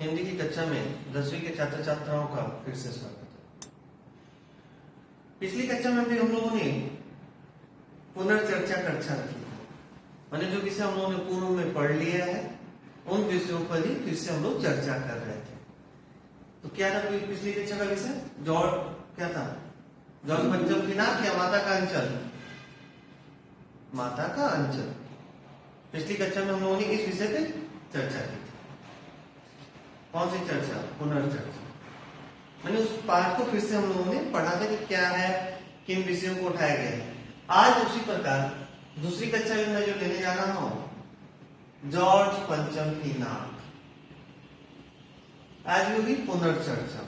हिंदी की कक्षा में 10वीं के छात्र छात्राओं का फिर से स्वागत है। पिछली कक्षा में भी हम लोगों ने पुनर्चर्चा कक्षा रखी थी, मैंने जो विषय हम लोगों ने पूर्व में पढ़ लिया है उन विषयों पर ही फिर से हम लोग चर्चा कर रहे थे। तो क्या था पिछली कक्षा का विषय? जॉर्ज क्या था? जॉर्ज पंचम की नाक या माता का अंचल? माता का अंचल। पिछली कक्षा में हम लोगों ने इस विषय पे चर्चा की थी। कौन सी चर्चा? पुनर्चर्चा। मैंने उस पाठ को फिर से हम लोगों ने पढ़ा था कि क्या है, किन विषयों को उठाया गया है। आज उसी प्रकार दूसरी कक्षा में मैं जो लेने जा रहा हूं जॉर्ज पंचम की नाक, आज भी होगी पुनर्चर्चा।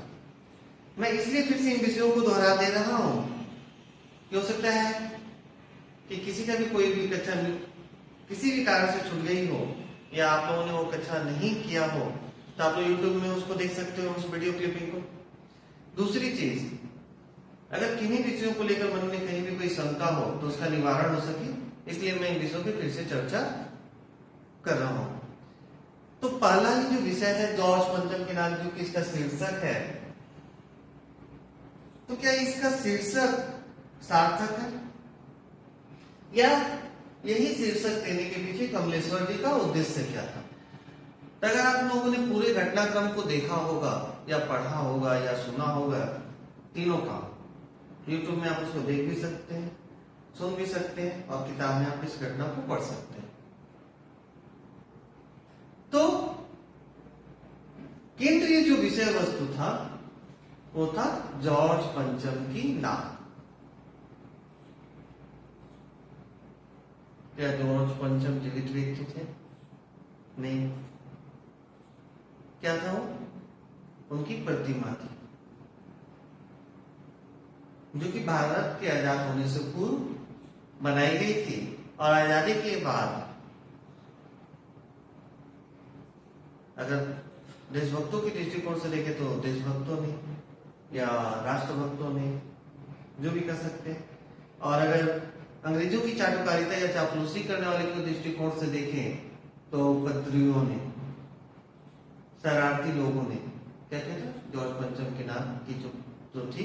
मैं इसलिए फिर से इन विषयों को दोहरा दे रहा हूं कि हो सकता है कि किसी का भी कोई भी कक्षा किसी भी कारण से छूट गई हो या आप लोगों ने वो कक्षा नहीं किया हो, तो आप लोग यूट्यूब में उसको देख सकते हो, उस वीडियो क्लिपिंग को। दूसरी चीज, अगर किन्हीं विषयों को लेकर मन में कहीं भी कोई शंका हो तो उसका निवारण हो सके, इसलिए मैं इन विषयों की फिर से चर्चा कर रहा हूं। तो पहला ही जो विषय है जॉर्ज पंचम की नाक, जो कि इसका शीर्षक है, तो क्या इसका शीर्षक सार्थक है या यही शीर्षक देने के पीछे कमलेश्वर जी का उद्देश्य क्या था? तो अगर आप लोगों ने पूरे घटनाक्रम को देखा होगा या पढ़ा होगा या सुना होगा, तीनों का, YouTube में आप उसको देख भी सकते हैं, सुन भी सकते हैं और किताब में आप इस घटना को पढ़ सकते हैं। तो केंद्रीय जो विषय वस्तु था वो था जॉर्ज पंचम की नाक। क्या जॉर्ज पंचम जीवित व्यक्ति थे? नहीं। क्या था वो? उनकी प्रतिमा थी, जो कि भारत के आजाद होने से पूर्व बनाई गई थी और आजादी के बाद अगर देशभक्तों की दृष्टिकोण से देखें तो देशभक्तों ने या राष्ट्रभक्तों ने, जो भी कर सकते हैं, और अगर अंग्रेजों की चाटुकारिता या चापलूसी करने वाले के दृष्टिकोण से देखें तो उपद्रवियों ने, शरारती लोगों ने क्या कहते हैं, जॉर्ज पंचम की नाक की जो थी,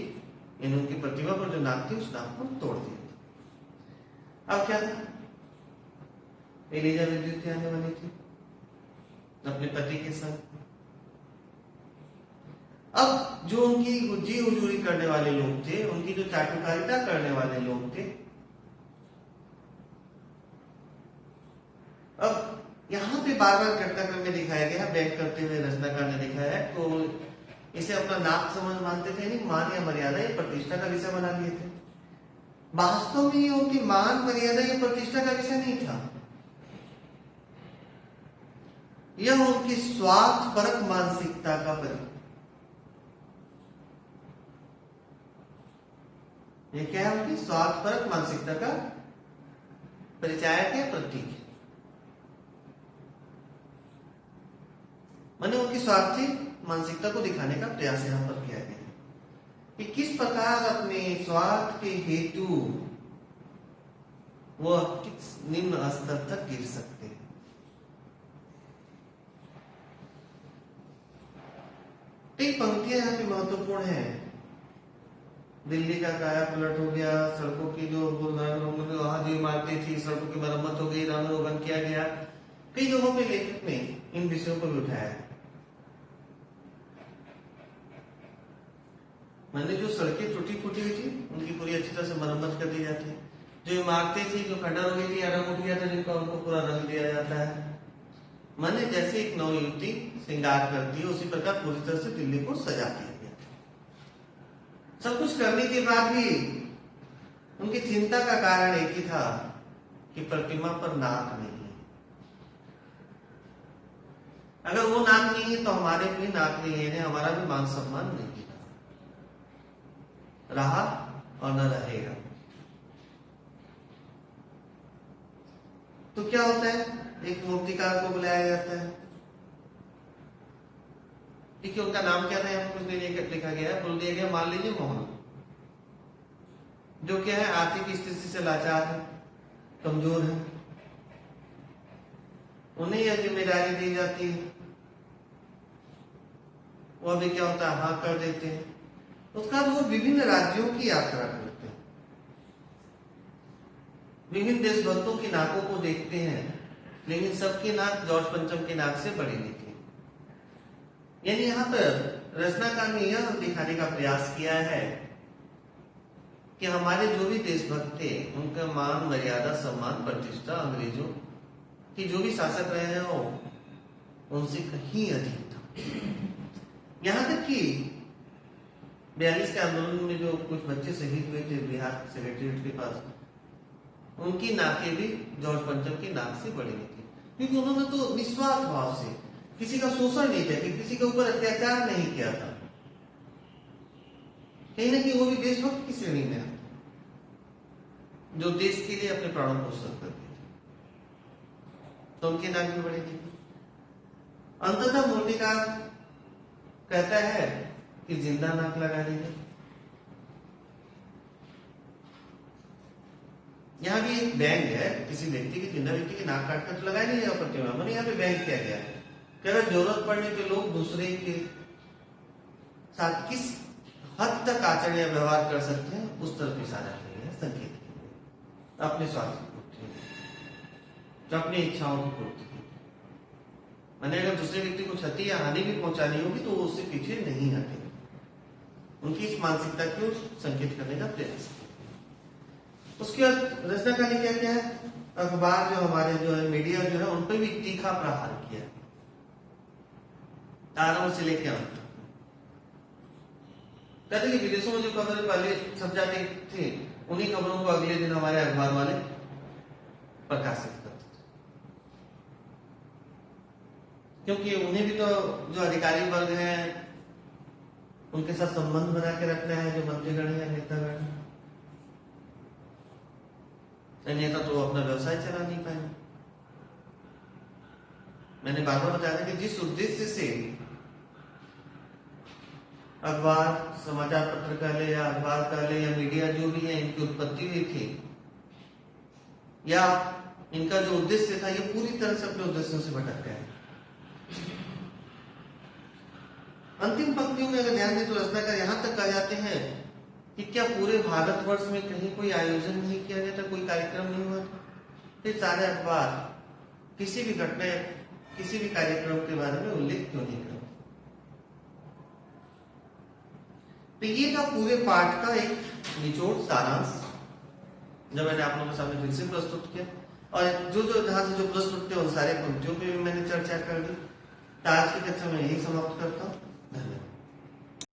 इन उनकी प्रतिमा पर जो नाक थी उस नाक को तोड़ दिया था। अब क्या था? एलिजाबेथ द्वितीय आने वाली थी अपने पति के साथ। अब जो उनकी जी हुजूरी करने वाले लोग थे, उनकी जो चाटुकारिता करने वाले लोग थे, अब यहां पे बार बार घटनाक्रम में दिखाया गया, व्यक्त करते हुए रचनाकार ने दिखाया है, तो इसे अपना नाक समझ मानते थे, नहीं मान या मर्यादा या प्रतिष्ठा का विषय बना लिए थे। वास्तव में ये उनकी मान, मर्यादा या प्रतिष्ठा का विषय नहीं था, यह उनकी स्वार्थपरक मानसिकता का ये क्या है? उनकी स्वार्थपरक मानसिकता का परिचायक है, प्रतीक है। मैंने उनकी स्वार्थी मानसिकता को दिखाने का प्रयास यहां पर किया गया कि किस प्रकार अपने स्वार्थ के हेतु वह किस निम्न स्तर तक गिर सकते हैं। एक पंक्तियां यहाँ पे महत्वपूर्ण है। दिल्ली का काया पलट हो गया, सड़कों की जो वहां जो इमारतें थी, सड़कों की मरम्मत हो गई, रंगरोगन किया गया। कई जगहों पे लेखक ने इन विषयों को भी उठाया है। मैंने जो सड़कें टूटी फूटी हुई थी उनकी पूरी अच्छी तरह से मरम्मत कर दी जाती है। जो इमारतें थी जो खंडर हो गई थी या रंग उठ गया था, जिनका उनको पूरा रंग दिया जाता है। मैंने जैसे एक नवयुवती श्रृंगार करती है, उसी प्रकार पूरी तरह से दिल्ली को सजा दिया गया था। सब कुछ करने के बाद भी उनकी चिंता का कारण एक ही था कि प्रतिमा पर नाक नहीं है। अगर वो नाक नहीं है तो हमारे भी नाक नहीं है, हमारा भी मान सम्मान नहीं रहा और न रहेगा। तो क्या होता है? एक मूर्तिकार को बुलाया जाता है। ठीक है, उनका नाम क्या था यहाँ कुछ नहीं लिखा गया है, बोल दिया गया मान लीजिए मोहन, जो क्या है आर्थिक स्थिति से लाचार है, कमजोर है। उन्हें यह जिम्मेदारी दी जाती है वो अभी क्या होता है, हाँ कर देते हैं। उसके बाद वो विभिन्न राज्यों की यात्रा करते हैं, विभिन्न देशभक्तों की नाकों को देखते हैं, लेकिन सबकी नाक जॉर्ज पंचम की नाक से बड़ी निकली। यानी यहाँ पर रचनाकार ने यह दिखाने का प्रयास किया है कि हमारे जो भी देशभक्त थे उनका मान, मर्यादा, सम्मान, प्रतिष्ठा अंग्रेजों कि जो भी शासक रहे हैं वो उनसे कहीं अधिक था। यहां तक कि 42 के आंदोलन में जो कुछ बच्चे शहीद हुए थे बिहार सेक्रेटरीट के पास, उनकी नाकें भी जॉर्ज पंचम की नाक से बड़ी नहीं थी, क्योंकि उन्होंने तो निस्वार्थ भाव से किसी का शोषण नहीं किया, कि किसी के ऊपर अत्याचार नहीं किया था। कहीं ना कहीं वो भी देशभक्त की श्रेणी में आते, जो देश के लिए अपने प्राणों को उत्सर्ग करते थे, तो उनकी नाक भी बड़ी थी। अंततः मूर्तिकार कहता है कि जिंदा नाक लगा लीजिए। यहाँ भी एक बैंक है, किसी व्यक्ति की, जिंदा व्यक्ति की नाक काटकर तो लगाई नहीं जाएगा प्रतिमा, मैंने यहाँ पे बैंक किया गया है कि अगर जरूरत पड़ने पे लोग दूसरे के साथ किस हद तक आचरण या व्यवहार कर सकते हैं उस तरफ इशारा किया है, संकेत किया, अपने स्वार्थ की पूर्ति, अपनी इच्छाओं की पूर्ति। मैंने अगर दूसरे व्यक्ति को क्षति या हानि भी पहुंचानी होगी तो वो उससे पीछे नहीं हटेंगे, उनकी इस मानसिकता को संकेत करने का प्रयास किया। उसके बाद रचनाकार ने क्या किया है, अखबार जो हमारे जो है, मीडिया जो है, उन पर भी तीखा प्रहार किया, आरंभ से लेकर अंत। कहते कि विदेशों में जो खबरें पहले छप जाती थी, उन्हीं खबरों को अगले दिन हमारे अखबार वाले प्रकाशित करते थे, क्योंकि उन्हें भी तो जो अधिकारी वर्ग है उनके साथ संबंध बना के रखना है, जो मंत्रीगण है, नेतागण है। नेता तो अपना व्यवसाय चला नहीं पाए। मैंने बार बार बताया कि जिस उद्देश्य से अखबार, समाचार पत्र कह ले या अखबार कह ले या मीडिया जो भी है, इनकी उत्पत्ति हुई थी या इनका जो उद्देश्य था, ये पूरी तरह से अपने उद्देश्यों से भटक गया है। अंतिम पंक्तियों में अगर ध्यान दें तो रचनाकार यहां तक कह जाते हैं कि क्या पूरे भारतवर्ष में कहीं कोई आयोजन नहीं किया गया था, कोई कार्यक्रम नहीं हुआ था, फिर सारे अखबार किसी भी घटना, किसी भी कार्यक्रम के बारे में उल्लेख क्यों नहीं करते। तो ये था पूरे पाठ का एक निचोड़, सारांश, जो मैंने आप लोगों के सामने फिर से प्रस्तुत किया। और जो जहां से जो प्रश्न उठते हैं उन सारे पंक्तियों पे भी मैंने चर्चा कर दी। आज की कक्षा में यही समाप्त करता हूं।